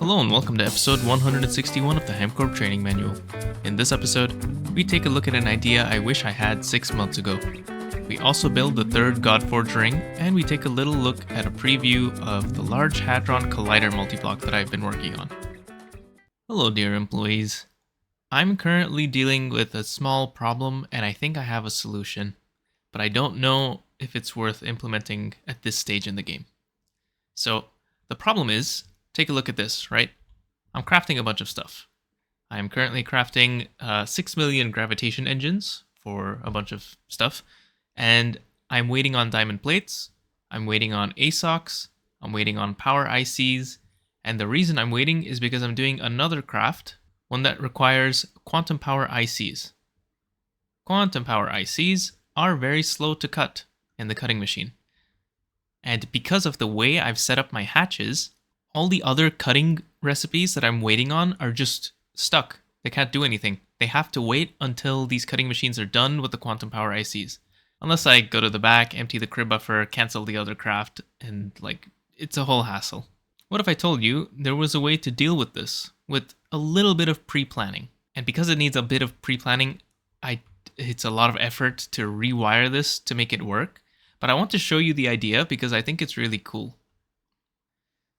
Hello and welcome to episode 161 of the HamCorp Training Manual. In this episode, we take a look at an idea I wish I had 6 months ago. We also build the third Godforge ring, and we take a little look at a preview of the large Hadron Collider multiblock that I've been working on. Hello dear employees. I'm currently dealing with a small problem and I think I have a solution, but I don't know if it's worth implementing at this stage in the game. So the problem is, take a look at this, right? I'm crafting a bunch of stuff. I am currently crafting 6 million gravitation engines for a bunch of stuff, and I'm waiting on diamond plates, I'm waiting on ASOCs, I'm waiting on power ICs, and the reason I'm waiting is because I'm doing another craft, one that requires quantum power ICs. Quantum power ICs are very slow to cut in the cutting machine. And because of the way I've set up my hatches, all the other cutting recipes that I'm waiting on are just stuck. They can't do anything. They have to wait until these cutting machines are done with the quantum power ICs. Unless I go to the back, empty the crib buffer, cancel the other craft, and it's a whole hassle. What if I told you there was a way to deal with this with a little bit of pre-planning? And because it needs a bit of pre-planning, it's a lot of effort to rewire this to make it work. But I want to show you the idea because I think it's really cool.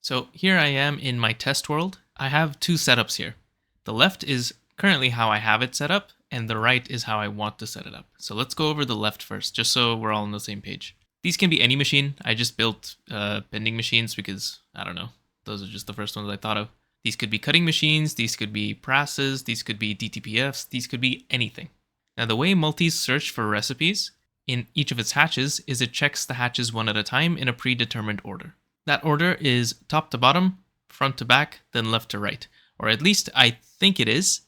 So here I am in my test world. I have two setups here. The left is currently how I have it set up, and the right is how I want to set it up. So let's go over the left first, just so we're all on the same page. These can be any machine. I just built bending machines because, I don't know, those are just the first ones I thought of. These could be cutting machines, these could be presses, these could be DTPFs, these could be anything. Now the way multis search for recipes in each of its hatches is it checks the hatches one at a time in a predetermined order. That order is top to bottom, front to back, then left to right. Or at least I think it is.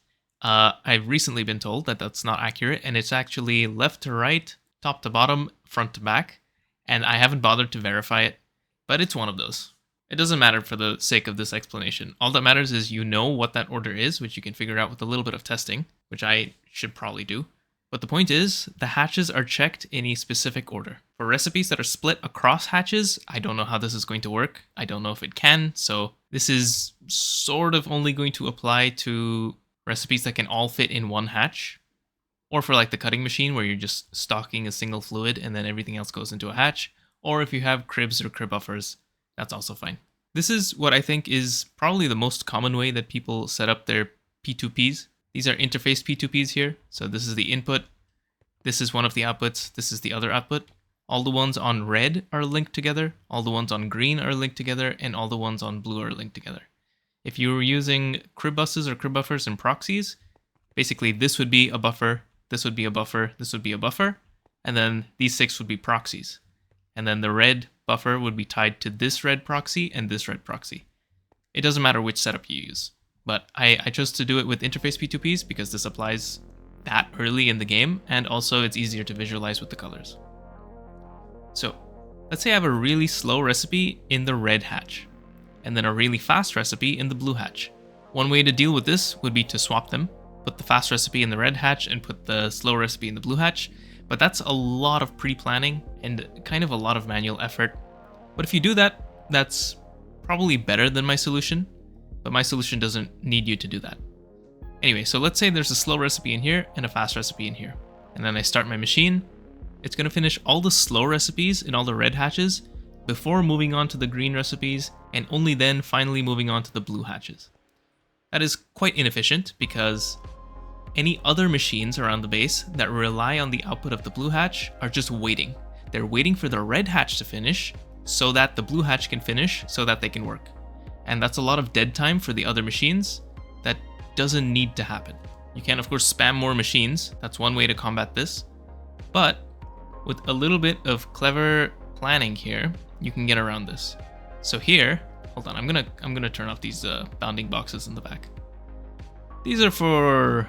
I've recently been told that that's not accurate, and it's actually left to right, top to bottom, front to back. And I haven't bothered to verify it, but it's one of those. It doesn't matter for the sake of this explanation. All that matters is you know what that order is, which you can figure out with a little bit of testing, which I should probably do. But the point is, the hatches are checked in a specific order. For recipes that are split across hatches, I don't know how this is going to work. I don't know if it can, so this is sort of only going to apply to recipes that can all fit in one hatch. Or for like the cutting machine where you're just stocking a single fluid and then everything else goes into a hatch. Or if you have cribs or crib buffers, that's also fine. This is what I think is probably the most common way that people set up their P2Ps. These are interfaced P2Ps here. So this is the input. This is one of the outputs. This is the other output. All the ones on red are linked together. All the ones on green are linked together. And all the ones on blue are linked together. If you were using crib buses or crib buffers and proxies, basically this would be a buffer. This would be a buffer. This would be a buffer. And then these 6 would be proxies. And then the red buffer would be tied to this red proxy and this red proxy. It doesn't matter which setup you use. But I chose to do it with interface P2Ps because this applies that early in the game, and also it's easier to visualize with the colors. So let's say I have a really slow recipe in the red hatch, and then a really fast recipe in the blue hatch. One way to deal with this would be to swap them, put the fast recipe in the red hatch and put the slow recipe in the blue hatch, but that's a lot of pre-planning and kind of a lot of manual effort. But if you do that, that's probably better than my solution. But my solution doesn't need you to do that. Anyway, so let's say there's a slow recipe in here and a fast recipe in here. And then I start my machine. It's going to finish all the slow recipes in all the red hatches before moving on to the green recipes, and only then finally moving on to the blue hatches. That is quite inefficient because any other machines around the base that rely on the output of the blue hatch are just waiting. They're waiting for the red hatch to finish so that the blue hatch can finish so that they can work. And that's a lot of dead time for the other machines that doesn't need to happen. You can, of course, spam more machines. That's one way to combat this. But with a little bit of clever planning here, you can get around this. So here, hold on, I'm gonna turn off these bounding boxes in the back. These are for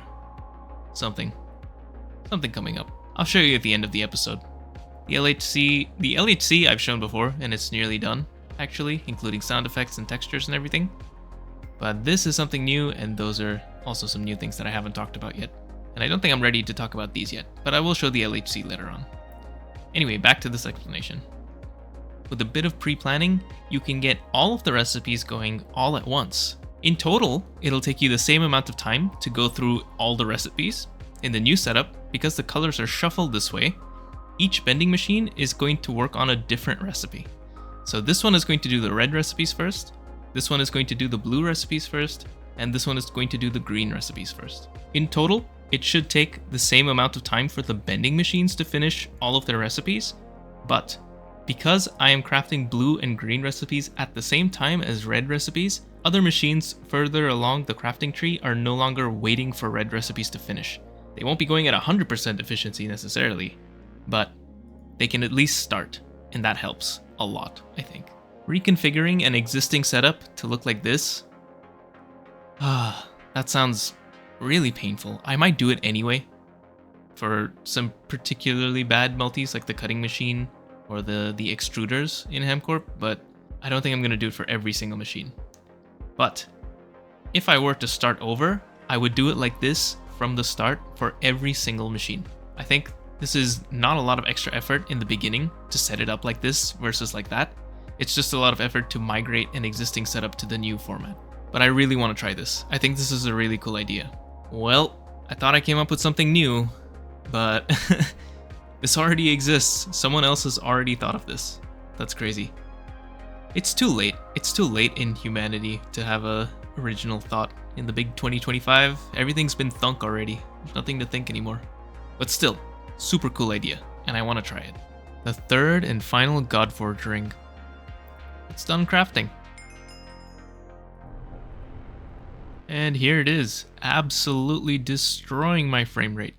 something coming up. I'll show you at the end of the episode. The LHC I've shown before, and it's nearly done. Actually, including sound effects and textures and everything. But this is something new, and those are also some new things that I haven't talked about yet. And I don't think I'm ready to talk about these yet, but I will show the LHC later on. Anyway, back to this explanation. With a bit of pre-planning, you can get all of the recipes going all at once In total, it'll take you the same amount of time to go through all the recipes. In the new setup, because the colors are shuffled this way, each bending machine is going to work on a different recipe. So this one is going to do the red recipes first, this one is going to do the blue recipes first, and this one is going to do the green recipes first. In total, it should take the same amount of time for the bending machines to finish all of their recipes, but because I am crafting blue and green recipes at the same time as red recipes, other machines further along the crafting tree are no longer waiting for red recipes to finish. They won't be going at 100% efficiency necessarily, but they can at least start, and that helps a lot, I think. Reconfiguring an existing setup to look like this, that sounds really painful. I might do it anyway for some particularly bad multis like the cutting machine or the extruders in HamCorp, but I don't think I'm going to do it for every single machine. But if I were to start over, I would do it like this from the start for every single machine. I think this is not a lot of extra effort in the beginning to set it up like this versus like that. It's just a lot of effort to migrate an existing setup to the new format. But I really want to try this. I think this is a really cool idea. Well, I thought I came up with something new, but this already exists. Someone else has already thought of this. That's crazy. It's too late. It's too late in humanity to have a original thought. In the big 2025, everything's been thunk already. There's nothing to think anymore. But still, super cool idea, and I want to try it. The third and final Godforge ring. It's done crafting. And here it is, absolutely destroying my frame rate.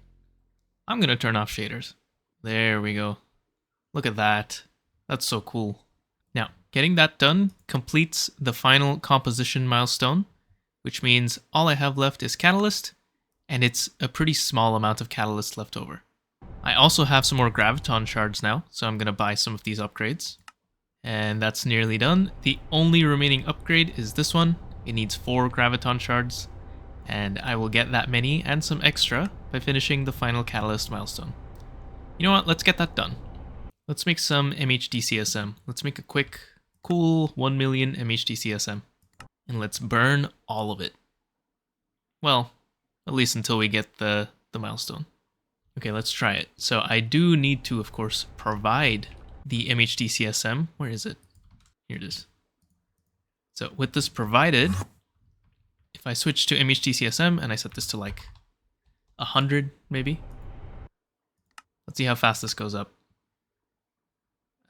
I'm gonna turn off shaders. There we go. Look at that. That's so cool. Now, getting that done completes the final composition milestone, which means all I have left is catalyst, and it's a pretty small amount of catalyst left over. I also have some more graviton shards now, so I'm gonna buy some of these upgrades. And that's nearly done. The only remaining upgrade is this one. It needs 4 graviton shards, and I will get that many and some extra by finishing the final catalyst milestone. You know what? Let's get that done. Let's make some MHDCSM. Let's make a quick, cool 1 million MHDCSM. And let's burn all of it. Well, at least until we get the milestone. Okay, let's try it. So I do need to, of course, provide the MHDCSM. Where is it? Here it is. So with this provided, if I switch to MHDCSM and I set this to like 100 maybe. Let's see how fast this goes up.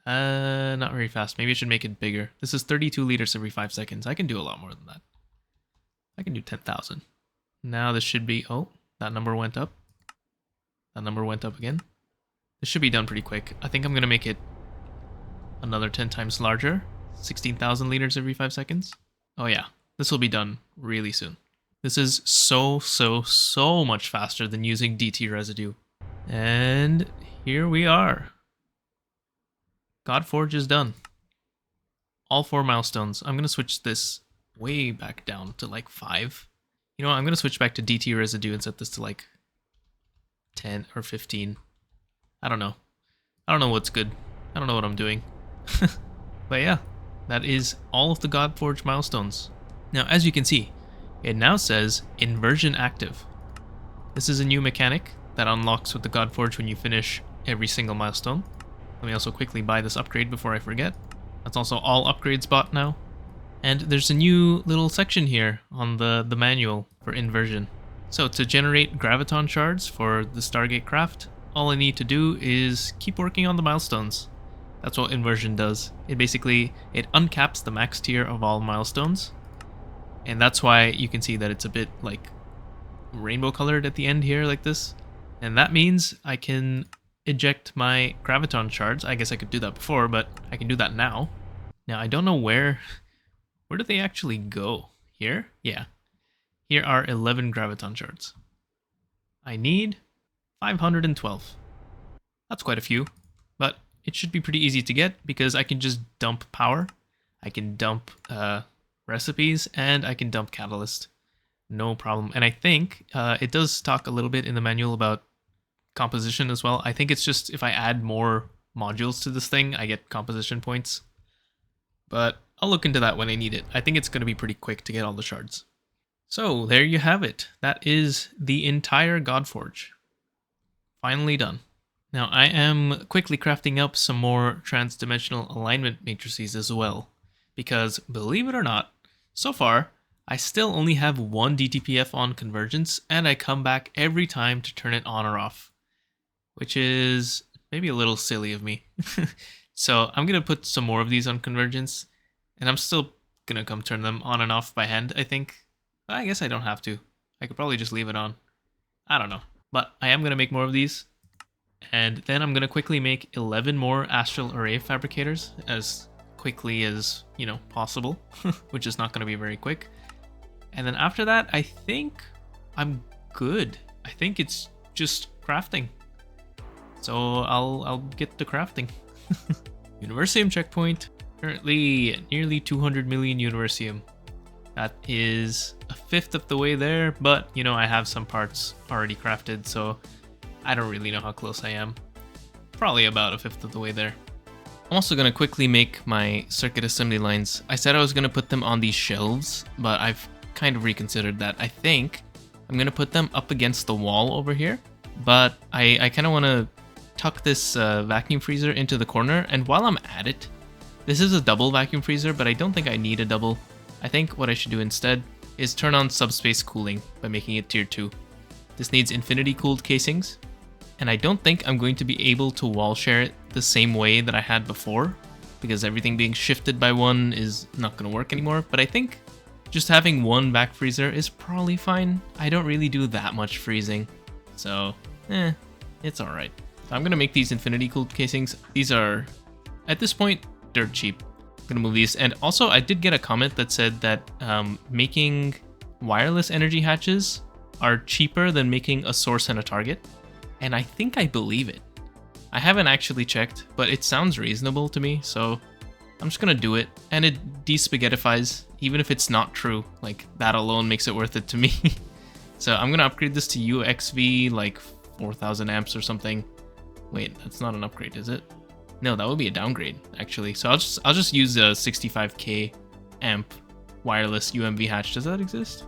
Not very fast. Maybe I should make it bigger. This is 32 liters every 5 seconds. I can do a lot more than that. I can do 10,000. Now this should be, oh, that number went up. That number went up again. This should be done pretty quick. I think I'm going to make it another 10 times larger. 16,000 liters every 5 seconds. Oh yeah, this will be done really soon. This is so much faster than using DT residue. And here we are. Godforge is done. All 4 milestones. I'm going to switch this way back down to like 5. You know what? I'm going to switch back to DT residue and set this to like 10 or 15. I don't know. I don't know what's good. I don't know what I'm doing. But yeah, that is all of the Godforge milestones. Now, as you can see, it now says Inversion active. This is a new mechanic that unlocks with the Godforge when you finish every single milestone. Let me also quickly buy this upgrade before I forget. That's also all upgrades bought now. And there's a new little section here on the manual for Inversion. So to generate graviton shards for the Stargate craft, all I need to do is keep working on the milestones. That's what Inversion does. It uncaps the max tier of all milestones. And that's why you can see that it's a bit like rainbow colored at the end here like this. And that means I can eject my graviton shards. I guess I could do that before, but I can do that now. Now I don't know where do they actually go? Here? Yeah. Here are 11 graviton shards. I need 512. That's quite a few, but it should be pretty easy to get because I can just dump power, I can dump recipes, and I can dump catalyst. No problem. And I think it does talk a little bit in the manual about composition as well. I think it's just if I add more modules to this thing, I get composition points. But I'll look into that when I need it. I think it's going to be pretty quick to get all the shards. So there you have it. That is the entire Godforge. Finally done. Now I am quickly crafting up some more trans-dimensional alignment matrices as well. Because believe it or not, so far, I still only have one DTPF on convergence, and I come back every time to turn it on or off. Which is maybe a little silly of me. So I'm going to put some more of these on convergence, and I'm still going to come turn them on and off by hand, I think. I guess I don't have to. I could probably just leave it on. I don't know. But I am going to make more of these. And then I'm going to quickly make 11 more astral array fabricators as quickly as, possible. Which is not going to be very quick. And then after that, I think I'm good. I think it's just crafting. So I'll get to crafting. Universium checkpoint. Currently at nearly 200 million Universium. That is a fifth of the way there, but I have some parts already crafted, so I don't really know how close I am. Probably about a fifth of the way there. I'm also going to quickly make my circuit assembly lines. I said I was going to put them on these shelves, but I've kind of reconsidered that. I think I'm going to put them up against the wall over here, but I kind of want to tuck this vacuum freezer into the corner, and while I'm at it, this is a double vacuum freezer, but I don't think I need a double. I think what I should do instead is turn on subspace cooling by making it tier 2. This needs infinity cooled casings, and I don't think I'm going to be able to wall share it the same way that I had before, because everything being shifted by one is not going to work anymore, but I think just having one back freezer is probably fine. I don't really do that much freezing, so it's alright. So I'm going to make these infinity cooled casings. These are, at this point, dirt cheap. I'm gonna move these. And also I did get a comment that said that making wireless energy hatches are cheaper than making a source and a target, and I think I believe it. I haven't actually checked, but it sounds reasonable to me, so I'm just gonna do it. And it despaghettifies, even if it's not true. Like, that alone makes it worth it to me. So I'm gonna upgrade this to UXV like 4000 amps or something. Wait, that's not an upgrade, is it? No, that would be a downgrade, actually. So I'll just use a 65k amp wireless UMV hatch. Does that exist?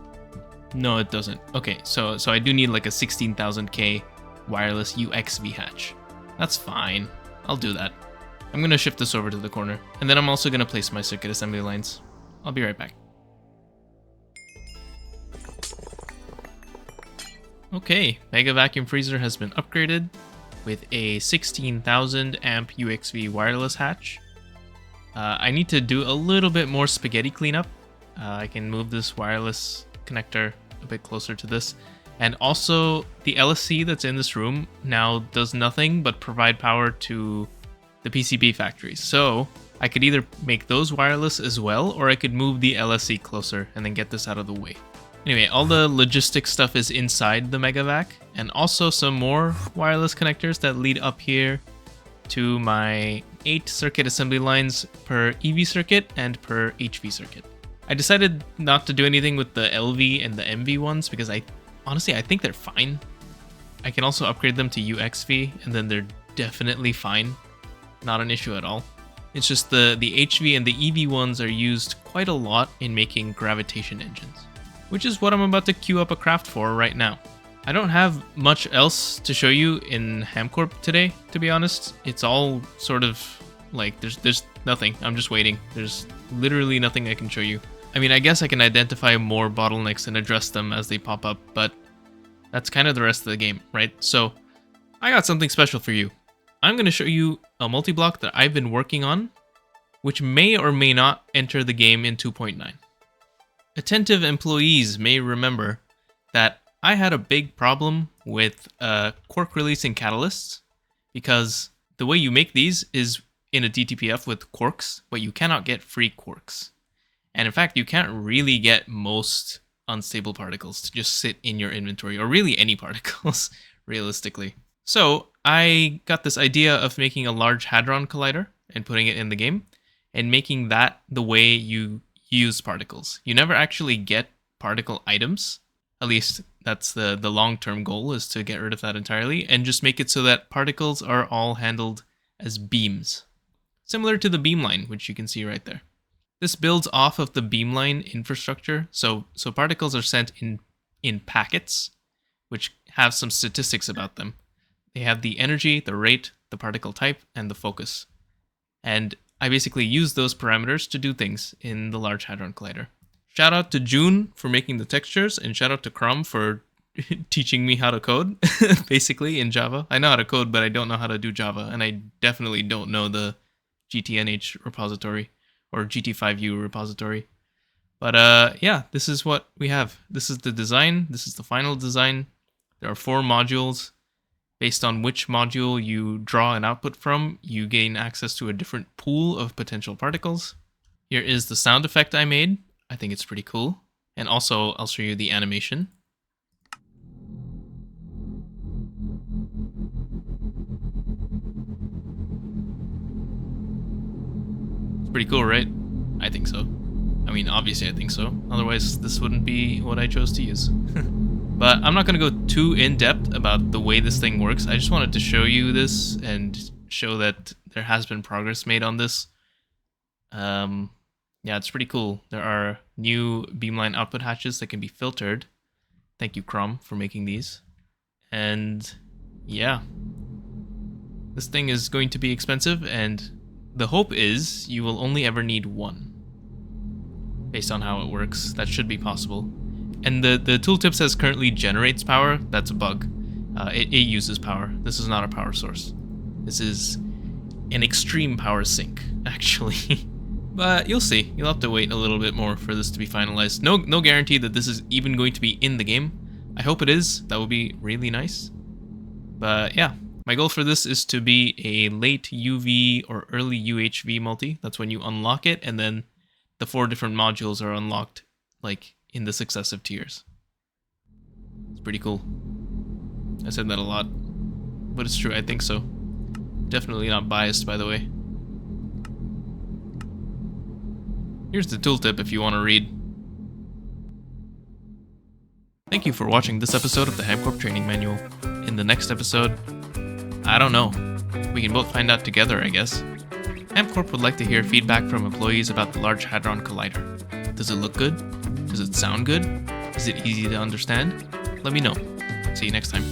No, it doesn't. Okay, so I do need like a 16,000k wireless UXV hatch. That's fine. I'll do that. I'm gonna shift this over to the corner, and then I'm also gonna place my circuit assembly lines. I'll be right back. Okay, Mega Vacuum Freezer has been upgraded with a 16,000 amp UXV wireless hatch. I need to do a little bit more spaghetti cleanup. I can move this wireless connector a bit closer to this. And also, the LHC that's in this room now does nothing but provide power to the PCB factories. So I could either make those wireless as well, or I could move the LHC closer and then get this out of the way. Anyway, all the logistics stuff is inside the Megavac, and also some more wireless connectors that lead up here to my 8 circuit assembly lines per EV circuit and per HV circuit. I decided not to do anything with the LV and the MV ones because honestly I think they're fine. I can also upgrade them to UXV and then they're definitely fine. Not an issue at all. It's just the HV and the EV ones are used quite a lot in making gravitation engines, which is what I'm about to queue up a craft for right now. I don't have much else to show you in HamCorp today, to be honest. It's all sort of like, there's nothing. I'm just waiting. There's literally nothing I can show you. I mean, I guess I can identify more bottlenecks and address them as they pop up, but that's kind of the rest of the game, right? So I got something special for you. I'm going to show you a multi-block that I've been working on, which may or may not enter the game in 2.9. Attentive employees may remember that I had a big problem with quark releasing catalysts, because the way you make these is in a DTPF with quarks, but you cannot get free quarks. And in fact, you can't really get most unstable particles to just sit in your inventory, or really any particles, realistically. So I got this idea of making a large Hadron Collider and putting it in the game, and making that the way you use particles. You never actually get particle items. At least that's the long-term goal, is to get rid of that entirely and just make it so that particles are all handled as beams. Similar to the beamline, which you can see right there. This builds off of the beamline infrastructure. So particles are sent in packets, which have some statistics about them. They have the energy, the rate, the particle type, and the focus. And I basically use those parameters to do things in the Large Hadron Collider. Shout out to June for making the textures, and shout out to Crum for teaching me how to code, basically, in Java. I know how to code, but I don't know how to do Java, and I definitely don't know the GTNH repository or GT5U repository. But yeah, this is what we have. This is the design. This is the final design. There are 4 modules. Based on which module you draw an output from, you gain access to a different pool of potential particles. Here is the sound effect I made. I think it's pretty cool. And also, I'll show you the animation. It's pretty cool, right? I think so. I mean, obviously I think so. Otherwise, this wouldn't be what I chose to use. But I'm not going to go too in-depth about the way this thing works. I just wanted to show you this and show that there has been progress made on this. Yeah, it's pretty cool. There are new beamline output hatches that can be filtered. Thank you, Crum, for making these. And yeah, this thing is going to be expensive, and the hope is you will only ever need one. Based on how it works, that should be possible. And the tooltip says currently generates power. That's a bug. It uses power. This is not a power source. This is an extreme power sink, actually. But you'll see. You'll have to wait a little bit more for this to be finalized. No guarantee that this is even going to be in the game. I hope it is. That would be really nice. But yeah, my goal for this is to be a late UV or early UHV multi. That's when you unlock it, and then the 4 different modules are unlocked, like, in the successive tiers. It's pretty cool. I said that a lot, but it's true, I think so. Definitely not biased, by the way. Here's the tooltip if you want to read. Thank you for watching this episode of the HamCorp Training Manual. In the next episode, I don't know. We can both find out together, I guess. HamCorp would like to hear feedback from employees about the Large Hadron Collider. Does it look good? Does it sound good? Is it easy to understand? Let me know. See you next time.